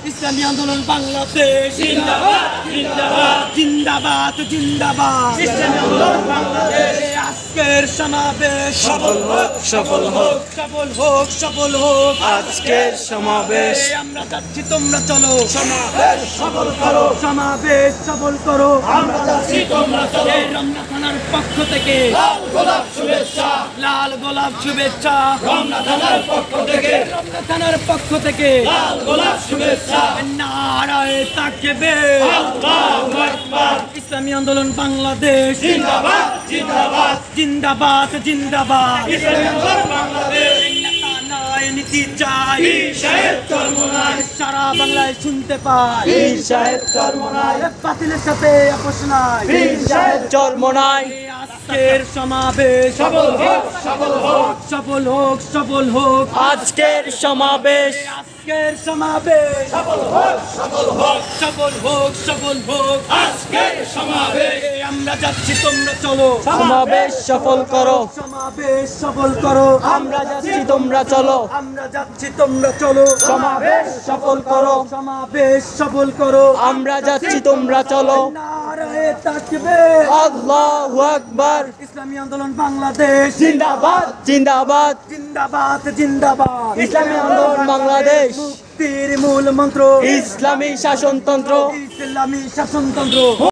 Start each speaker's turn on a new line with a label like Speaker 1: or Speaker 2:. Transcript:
Speaker 1: ইসলামী আন্দোলন বাংলাদেশ জিন্দাবাদ জিন্দাবাদ। ইসলামী আন্দোলন বাংলাদেশ আজকের সমাবেশ সফল হোক সফল হোক সফল হোক সফল হোক। আজকের সমাবেশ আমরা যাচ্ছি তোমরা চলো, সমাবেশ সফল করো, সমাবেশ সফল করো। আমরা যাচ্ছি তোমরা চলো। রমনা থানার পক্ষ থেকে লাল গোলাপ শুভেচ্ছা, লাল গোলাপ শুভেচ্ছা। রমনা থানার পক্ষ থেকে, রমনা থানার পক্ষ থেকে লাল গোলাপ শুভেচ্ছা। নারায়ে তাকবীর, আল্লাহু আকবার। ইসলামী আন্দোলন বাংলাদেশ জিন্দাবাদ জিন্দাবাদ জিন্দাবাদ জিন্দাবাদ। ইসলামী আন্দোলন বাংলাদেশ নীতি চাই, সাহেব চরমোনাই সারা বাংলায় শুনতে পাই। সাহেব চরমোনাই বাতিলের সাথে আপোষ নাই, সাহেব চরমোনাই। আজকের সমাবেশ সফল হোক সফল হোক সফল হোক সফল হোক। আজকের সমাবেশ, আজকের সমাবেশ সফল হোক সফল হোক সফল হোক সফল হোক। আজকের সমাবেশ আমরা যাচ্ছি তোমরা চলো, সমাবেশ সফল করো, সমাবেশ সফল করো। আমরা যাচ্ছি তোমরা চলো, আমরা যাচ্ছি তোমরা চলো। সমাবেশ সফল করো, সমাবেশ সফল করো। আমরা যাচ্ছি তোমরা চলো। নারায়ে তাকবীর, আল্লাহু আকবার। ইসলামী আন্দোলন বাংলাদেশ জিন্দাবাদ জিন্দাবাদ জিন্দাবাদ জিন্দাবাদ। ইসলামী আন্দোলন বাংলাদেশ মুক্তির মূল মন্ত্র, ইসলামী শাসনতন্ত্র, ইসলামী শাসনতন্ত্র।